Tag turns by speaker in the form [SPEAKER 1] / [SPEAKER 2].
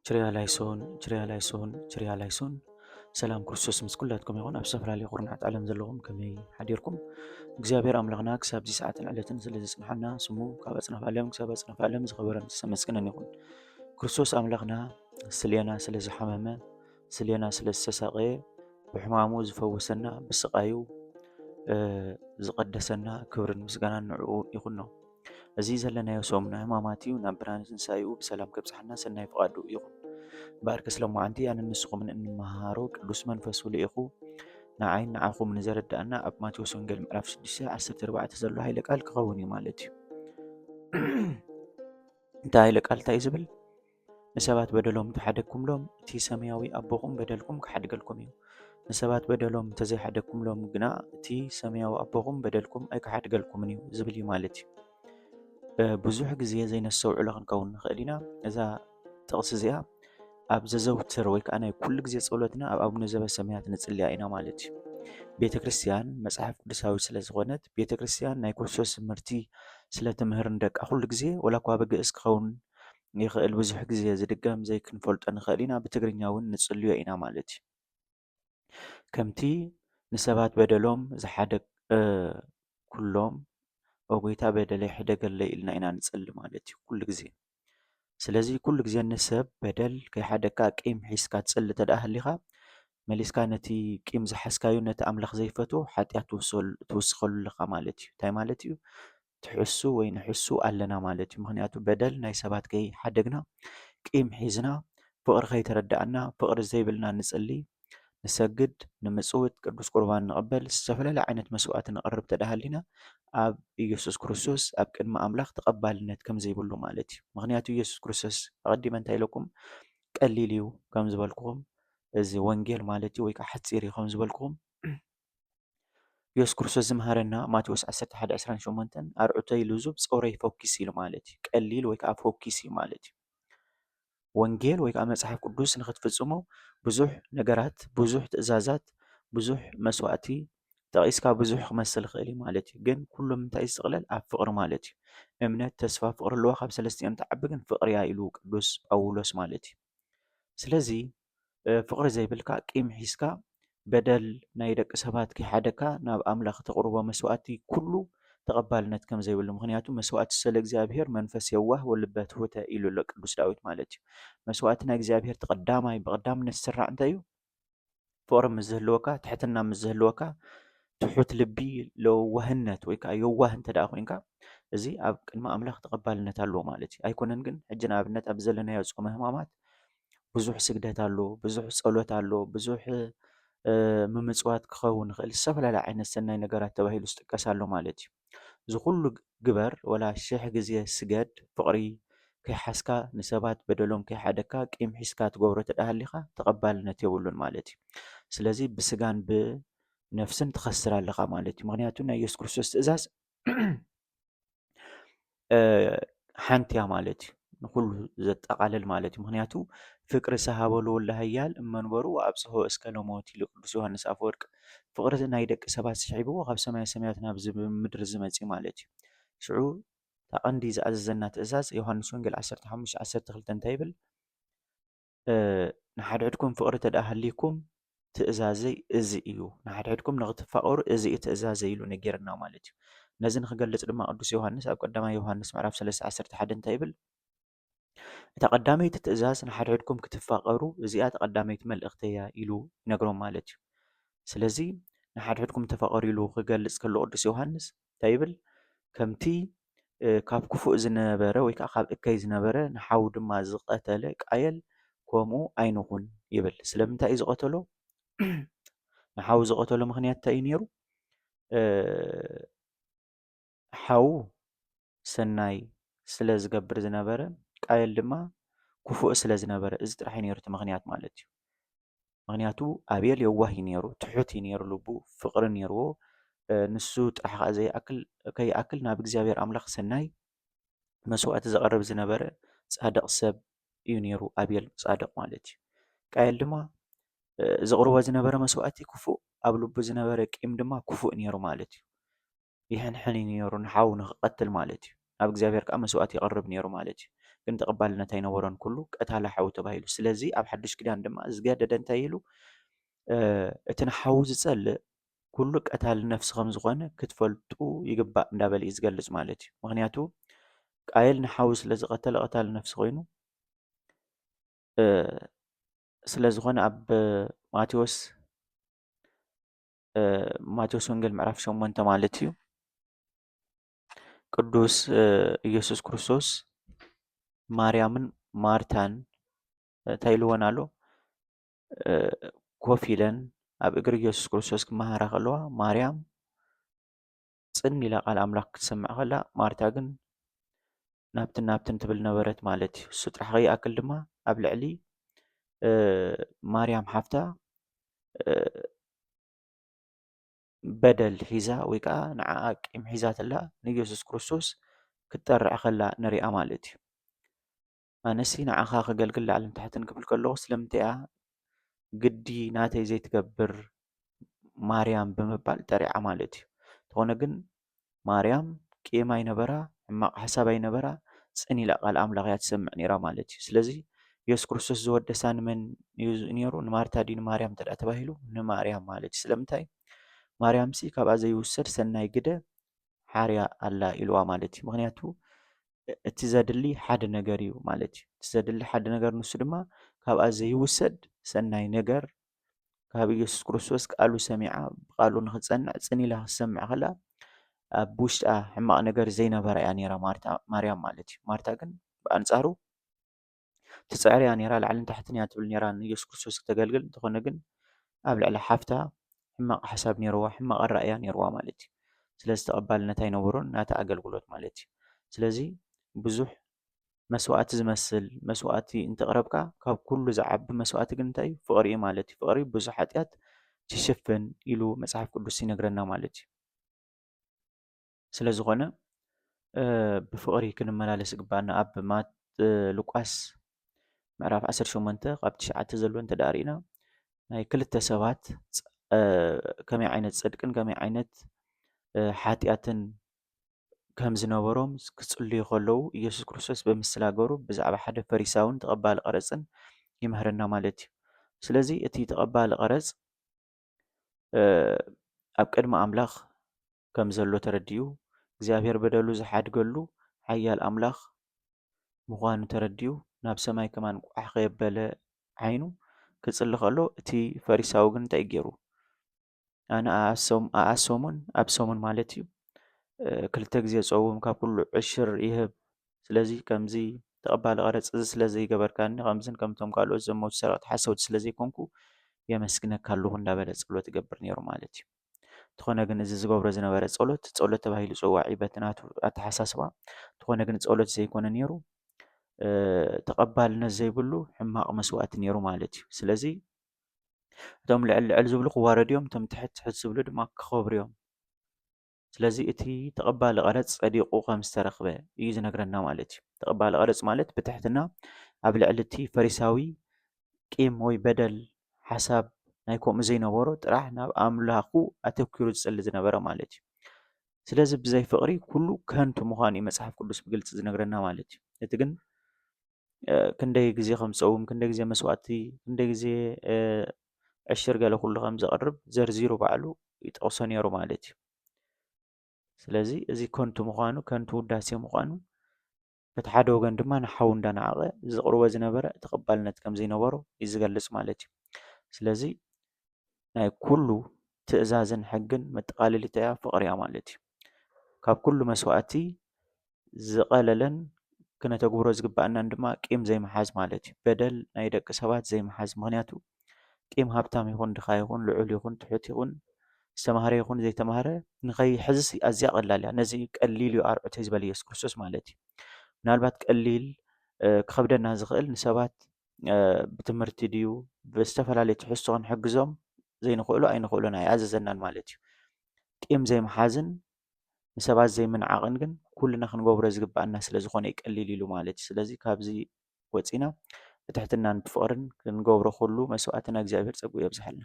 [SPEAKER 1] ችርያላይሶን ሰላም ክርስቶስ ምስ ኩላትኩም ይኹን። ኣብ ዝተፈላለዩ ቁርናዓት ዓለም ዘለኹም ከመይ ሓዲርኩም? እግዚኣብሔር ኣምላኽና ክሳብ እዚ ሰዓትን ዕለትን ስለ ዝፅንሓና ስሙ ካብ ኣጽናፈ ዓለም ክሳብ ኣጽናፈ ዓለም ዝኸበረን ዝተመስገነን ይኹን። ክርስቶስ ኣምላኽና ስልየና ስለ ዝሓመመ ስልየና ስለ ዝተሳቐየ ብሕማሙ ዝፈወሰና ብስቃዩ ዝቐደሰና ክብርን ምስጋናን ንዕኡ ይኹኖ። እዚ ዘለናዮ ሰሙና ሕማማት እዩ። ናብ ብርሃን ትንሳኤኡ ብሰላም ከብፅሓና ሰናይ ፍቓዱ ይኹን። ባርክ ስለማዓንቲ ኣነ ንስኹምን እንመሃሮ ቅዱስ መንፈሱ ልኢኹ ንዓይን ንዓኹም ንዘረዳእና ኣብ ማቴዎስ ወንጌል ምዕራፍ 6:14 ዘሎ ሃይለ ቃል ክኸውን እዩ ማለት እዩ። እንታ ሃይለ ቃል እንታይ እዩ ዝብል? ንሰባት በደሎም እንተሓደግኩምሎም እቲ ሰማያዊ ኣቦኹም በደልኩም ክሓድገልኩም እዩ። ንሰባት በደሎም እንተዘይሓደግኩምሎም ግና እቲ ሰማያዊ ኣቦኹም በደልኩም ኣይክሓድገልኩምን እዩ ዝብል እዩ ማለት እዩ። ብዙሕ ግዜ ዘይነስተውዕሎ ክንከውን ንኽእል ኢና። እዛ ጥቕሲ እዚኣ ኣብ ዘዘውትር ወይ ከዓ ናይ ኩሉ ግዜ ጸሎትና ኣብ ኣቡነ ዘበሰማያት ንጽልያ ኢና ማለት እዩ። ቤተ ክርስቲያን መጽሓፍ ቅዱሳዊ ስለ ዝኾነት ቤተ ክርስቲያን ናይ ክርስቶስ ትምህርቲ ስለ ትምህር ንደቃ ኩሉ ግዜ ወላ እኳ ብግእዝ ክኸውን ይኽእል ብዙሕ ግዜ ዝድገም ዘይክንፈልጦ ንኽእል ኢና። ብትግርኛ እውን ንጽልዮ ኢና ማለት እዩ። ከምቲ ንሰባት በደሎም ዝሓደግ ኩሎም ወጎይታ በደለይ ሕደገለይ ኢልና ኢና ንጽሊ ማለት እዩ ኩሉ ግዜ። ስለዚ ኩሉ ግዜ ንሰብ በደል ከይሓደግካ ቂም ሒዝካ ትጽሊ ተደኣ ሃሊኻ መሊስካ ነቲ ቂም ዝሓዝካዮ ነቲ ኣምላኽ ዘይፈትዎ ሓጢኣት ትውስኸሉ ኣለኻ ማለት እዩ። እንታይ ማለት እዩ? ትሕሱ ወይ ንሕሱ ኣለና ማለት እዩ። ምክንያቱ በደል ናይ ሰባት ከይሓደግና ቂም ሒዝና ፍቕሪ ከይተረዳእና ፍቕሪ ዘይብልና ንጽሊ ንሰግድ ንምጽውት ቅዱስ ቁርባን ንቕበል ዝተፈላለዩ ዓይነት መስዋዕቲ ንቐርብ ተደኣ ሃሊና ኣብ ኢየሱስ ክርስቶስ ኣብ ቅድሚ ኣምላኽ ተቐባልነት ከም ዘይብሉ ማለት እዩ። ምክንያቱ ኢየሱስ ክርስቶስ ኣቐዲመ እንታይ ኢለኩም ቀሊል እዩ ከም ዝበልኩኹም እዚ ወንጌል ማለት እዩ ወይ ከዓ ሓፂር እዩ ከም ዝበልኩኹም ኢየሱስ ክርስቶስ ዝምሃረና ማቴዎስ 11:28 ኣርዑተይ ልዙብ ጾረይ ፎኪስ ኢሉ ማለት እዩ። ቀሊል ወይ ከዓ ፎኪስ እዩ ማለት እዩ። ወንጌል ወይ ከዓ መጽሓፍ ቅዱስ ንኽትፍጽሞ ብዙሕ ነገራት ብዙሕ ትእዛዛት ብዙሕ መስዋዕቲ ጠቒስካ ብዙሕ ክመስል ይኽእል እዩ ማለት እዩ። ግን ኩሎም እንታይ ዝጥቕለል ኣብ ፍቕሪ ማለት እዩ። እምነት፣ ተስፋ፣ ፍቕሪ ኣለዎ ካብ ሰለስቲኦም ተዓቢ ግን ፍቕሪ እያ ኢሉ ቅዱስ ጳውሎስ ማለት እዩ። ስለዚ ፍቕሪ ዘይብልካ ቂም ሒዝካ በደል ናይ ደቂ ሰባት ከይሓደግካ ናብ ኣምላኽ ተቕርቦ መስዋዕቲ ኩሉ ተቐባልነት ከም ዘይብሉ ምክንያቱ መስዋዕቲ ስለ እግዚኣብሔር መንፈስ የዋህ ወልበ ትሑተ ኢሉ ኣሎ ቅዱስ ዳዊት ማለት እዩ። መስዋዕቲ ናይ እግዚኣብሔር ተቐዳማይ ብቐዳምነት ዝስራዕ እንታይ እዩ? ፍቕሪ ምስ ዝህልወካ ትሕትና ምስ ዝህልወካ ትሑት ልቢ ለዋህነት ወይ ከዓ የዋህ እንተደኣ ኮንካ እዚ ኣብ ቅድሚ ኣምላኽ ተቐባልነት ኣለዎ ማለት እዩ። ኣይኮነን ግን ሕጂ ንኣብነት ኣብ ዘለናዮ ጾመ ሕማማት ብዙሕ ስግደት ኣሎ፣ ብዙሕ ጸሎት ኣሎ፣ ብዙሕ ምምጽዋት ክኸውን ይኽእል ዝተፈላለዩ ዓይነት ሰናይ ነገራት ተባሂሉ ዝጥቀስ ኣሎ ማለት እዩ። እዚ ኩሉ ግበር ወላ 1000 ግዜ ስገድ ፍቕሪ ከይሓስካ ንሰባት በደሎም ከይሓደግካ ቂም ሒዝካ ትገብሮ ተደኣ ሃሊኻ ተቐባልነት የብሉን ማለት እዩ። ስለዚ ብስጋን ብነፍስን ትኸስር ኣለኻ ማለት እዩ። ምክንያቱ ናይ ኢየሱስ ክርስቶስ ትእዛዝ ሓንቲ እያ ማለት እዩ። ንኩሉ ዘጠቓልል ማለት እዩ። ምክንያቱ ፍቅሪ ሰሃበሉ ወላ ሃያል እመንበሩ ኣብጽሖ እስከ ሎሞት ኢሉ ቅዱስ ዮሃንስ ኣፈወርቅ ፍቕሪ ናይ ደቂ ሰባት ስሒብዎ ካብ ሰማይ ሰማያት ናብ ምድሪ ዝመጽእ ማለት እዩ። ሽዑ ታቐንዲ ዝኣዘዘና ትእዛዝ ዮሃንስ ወንጌል 15:12 እንታይ ይብል? ንሓድሕድኩም ፍቕሪ ተደኣ ሃሊኩም ትእዛዘይ እዚ እዩ። ንሓድሕድኩም ንኽትፋቐሩ እዚ እዩ ትእዛዘይ ኢሉ ነጊርና ማለት እዩ። ነዚ ንክገልጽ ድማ ቅዱስ ዮሃንስ ኣብ ቀዳማይ ዮሃንስ ምዕራፍ 3:11 እንታይ ይብል? እታ ቀዳመይቲ ትእዛዝ ንሓድሕድኩም ክትፋቐሩ እዚኣ ተቐዳመይቲ መልእኽቲ እያ ኢሉ ይነግሮም ማለት እዩ። ስለዚ ንሓድሕድኩም ተፋቐሩ ኢሉ ክገልጽ ከሎ ቅዱስ ዮሃንስ እንታይ ይብል? ከምቲ ካብ ክፉእ ዝነበረ ወይ ከዓ ካብ እከይ ዝነበረ ንሓው ድማ ዝቐተለ ቃየል ከምኡ ኣይንኹን ይብል። ስለምንታይ እዩ ዝቐተሎ? ንሓው ዝቐተሎ ምክንያት እንታይ እዩ ነይሩ? ሓው ሰናይ ስለ ዝገብር ዝነበረ ቃየል ድማ ክፉእ ስለ ዝነበረ እዚ ጥራሕ እዩ ነይሩ እቲ ምክንያት ማለት እዩ። ምክንያቱ ኣቤል የዋህ እዩ ነይሩ፣ ትሑት እዩ ነይሩ፣ ልቡ ፍቕሪ ነይርዎ። ንሱ ጥራሕ ከይኣክል ናብ እግዚኣብሔር ኣምላኽ ሰናይ መስዋዕቲ ዘቐርብ ዝነበረ ጻድቕ ሰብ እዩ ነይሩ ኣቤል ጻድቕ ማለት እዩ። ቃየል ድማ ዘቕርቦ ዝነበረ መስዋዕቲ ክፉእ ኣብ ልቡ ዝነበረ ቂም ድማ ክፉእ ነይሩ ማለት እዩ። ይሕንሕን ነይሩ ንሓው ንኽቐትል ማለት እዩ። ናብ እግዚኣብሔር ከዓ መስዋዕቲ ይቐርብ ነይሩ ማለት እዩ። ግን ተቐባልነት ኣይነበሮን ኩሉ ቀታሊ ሓዊ ተባሂሉ። ስለዚ ኣብ ሓዱሽ ኪዳን ድማ ዝገደደ እንታይ ኢሉ እቲ ንሓዊ ዝጸልእ ኩሉ ቀታሊ ነፍሲ ከም ዝኾነ ክትፈልጡ ይግባእ እንዳበለ እዩ ዝገልጽ ማለት እዩ። ምክንያቱ ቃየል ንሓዊ ስለ ዝቐተለ ቀታሊ ነፍሲ ኮይኑ ስለ ዝኾነ ኣብ ማቴዎስ ወንጌል ምዕራፍ 8 ማለት እዩ ቅዱስ ኢየሱስ ክርስቶስ ማርያምን ማርታን እንታይ ኢልወን ኣሎ ኮፍ ኢለን ኣብ እግሪ ኢየሱስ ክርስቶስ ክመሃራ ከለዋ ማርያም ጽን ኢላ ቃል ኣምላኽ ክትሰምዕ ከላ ማርታ ግን ናብትን ትብል ነበረት ማለት እዩ። እሱ ጥራሕ ከይኣክል ድማ ኣብ ልዕሊ ማርያም ሓፍታ በደል ሒዛ ወይ ከዓ ንዓኣ ቂም ሒዛትላ ንኢየሱስ ክርስቶስ ክትጠርዕ ከላ ንሪኣ ማለት እዩ። ኣነሲ ንዓኻ ከገልግል ላዕልን ታሕትን ክብል ከለኹ ስለምንታይ እያ ግዲ ናተይ ዘይትገብር ማርያም ብምባል ጠሪዓ ማለት እዩ። እንተኾነ ግን ማርያም ቂም ኣይነበራ ሕማቕ ሓሳብ ኣይነበራ ጽን ኢላ ቃል ኣምላኽ እያ ትሰምዕ ነይራ ማለት እዩ። ስለዚ ኢየሱስ ክርስቶስ ዝወደሳ ንመን እዩ ነይሩ? ንማርታ ድዩ ንማርያም እንተደኣ ተባሂሉ ንማርያም ማለት እዩ። ስለምንታይ ማርያምሲ ካብኣ ዘይውሰድ ሰናይ ግደ ሓርያ ኣላ ኢልዋ ማለት እዩ። ምክንያቱ እቲ ዘድሊ ሓደ ነገር እዩ ማለት እዩ። እቲ ዘድሊ ሓደ ነገር ንሱ ድማ ካብኣ ዘይውሰድ ሰናይ ነገር ካብ ኢየሱስ ክርስቶስ ቃሉ ሰሚዓ ብቃሉ ንክትጸንዕ ጽን ኢላ ክትሰምዕ ከላ ኣብ ውሽጣ ሕማቕ ነገር ዘይነበራ እያ ነይራ ማርያም ማለት እዩ። ማርታ ግን ብኣንጻሩ ትፅዕር እያ ነይራ ላዕልን ታሕትን እያ ትብል ነይራ ንኢየሱስ ክርስቶስ ክተገልግል። እንተኾነ ግን ኣብ ልዕሊ ሓፍታ ሕማቕ ሓሳብ ነይርዋ ሕማቕ ኣረኣእያ ነይርዋ ማለት እዩ። ስለዚ ተቐባልነት ኣይነበሮን ናታ ኣገልግሎት ማለት እዩ። ስለዚ ብዙሕ መስዋእቲ ዝመስል መስዋእቲ እንተቕረብካ ካብ ኩሉ ዝዓቢ መስዋእቲ ግን እንታይ እዩ? ፍቕሪ እዩ ማለት እዩ። ፍቕሪ ብዙሕ ሓጢኣት ዝሽፍን ኢሉ መፅሓፍ ቅዱስ ይነግረና ማለት እዩ። ስለ ዝኾነ ብፍቕሪ ክንመላለስ ይግባአና። ኣብ ሉቃስ ምዕራፍ 18 ካብ 9 ዘሎ እንተደኣ ሪኢና ናይ ክልተ ሰባት ከመይ ዓይነት ጽድቅን ከመይ ዓይነት ሓጢኣትን ከም ዝነበሮም ክጽልዩ ከለዉ ኢየሱስ ክርስቶስ ብምስላገሩ ብዛዕባ ሓደ ፈሪሳውን ተቐባሊ ቀረፅን ይምህረና ማለት እዩ። ስለዚ እቲ ተቐባሊ ቀረፅ ኣብ ቅድሚ ኣምላኽ ከም ዘሎ ተረዲኡ እግዚኣብሔር በደሉ ዝሓድገሉ ሓያል ኣምላኽ ምዃኑ ተረዲኡ ናብ ሰማይ ከማን ቋሕ ከየበለ ዓይኑ ክጽሊ ከሎ እቲ ፈሪሳዊ ግን እንታይ ገይሩ? ኣነ ኣኣሶሙን ኣብ ሰሙን ማለት እዩ ክልተ ግዜ ፀውም ካብ ኩሉ ዕሽር ይህብ። ስለዚ ከምዚ ተቐባሊ ቀረፅ እዚ ስለዘይገበርካኒ ከምዝን ከምቶም ካልኦት ዘመቱ ሰረቕቲ ሓሰውቲ ስለዘይኮንኩ የመስግነካ ኣለኹ እንዳበለ ጸሎት ይገብር ነይሩ ማለት እዩ። እንተኾነ ግን እዚ ዝገብሮ ዝነበረ ጸሎት ተባሂሉ ጽዋዕ በቲ ናቱ ኣተሓሳስባ እንተኾነ ግን ጸሎት ዘይኮነ ነይሩ ተቐባልነት ዘይብሉ ሕማቕ መስዋእቲ ነይሩ ማለት እዩ። ስለዚ እቶም ልዕል ዝብሉ ክዋረዱ እዮም፣ እቶም ትሕት ዝብሉ ድማ ክኸብሩ እዮም። ስለዚ እቲ ተቐባሊ ቀረፅ ጸዲቑ ከም ዝተረኽበ እዩ ዝነግረና ማለት እዩ። ተቐባሊ ቀረፅ ማለት ብትሕትና ኣብ ልዕሊ እቲ ፈሪሳዊ ቂም ወይ በደል ሓሳብ ናይ ከምኡ ዘይነበሮ ጥራሕ ናብ ኣምላኹ ኣተኪሩ ዝጸሊ ዝነበረ ማለት እዩ። ስለዚ ብዘይ ፍቕሪ ኩሉ ከንቱ ምዃኑ እዩ መፅሓፍ ቅዱስ ብግልፂ ዝነግረና ማለት እዩ። እቲ ግን ክንደይ ግዜ ከም ዝፀውም፣ ክንደይ ግዜ መስዋእቲ፣ ክንደይ ግዜ ዕሽር ገለ ኩሉ ከም ዘቕርብ ዘርዚሩ ባዕሉ ይጠቕሶ ነይሩ ማለት እዩ። ስለዚ እዚ ከንቱ ምዃኑ ከንቱ ውዳሴ ምዃኑ በቲ ሓደ ወገን ድማ ንሓው እንዳነዓቐ ዘቕርቦ ዝነበረ ተቐባልነት ከም ዘይነበሮ እዩ ዝገልጽ ማለት እዩ። ስለዚ ናይ ኩሉ ትእዛዝን ሕግን መጠቃለሊታ እያ ፍቕሪ እያ ማለት እዩ። ካብ ኩሉ መስዋእቲ ዝቐለለን ክነተግብሮ ዝግባአናን ድማ ቂም ዘይመሓዝ ማለት እዩ። በደል ናይ ደቂ ሰባት ዘይመሓዝ። ምክንያቱ ቂም ሃብታም ይኹን ድኻ ይኹን ልዑል ይኹን ትሑት ይኹን ዝተምሃረ ይኹን ዘይተምሃረ ንኸይሕዝስ ኣዝያ ቀላል እያ። ነዚ ቀሊል እዩ ኣርዑተይ ዝበለ ኢየሱስ ክርስቶስ ማለት እዩ። ምናልባት ቀሊል ክከብደና ዝኽእል ንሰባት ብትምህርቲ ድዩ ብዝተፈላለየ ትሕዝቶ ክንሕግዞም ዘይንኽእሉ ኣይንኽእሉን ኣይኣዘዘናን ማለት እዩ። ቂም ዘይመሓዝን ንሰባት ዘይምንዓቕን ግን ኩልና ክንገብሮ ዝግባአና ስለ ዝኾነ ይቀሊል ኢሉ ማለት እዩ። ስለዚ ካብዚ ወፂና ብትሕትናን ብፍቕርን ክንገብሮ ኩሉ መስዋእትና እግዚኣብሔር ፀጉኡ የብዝሓልና።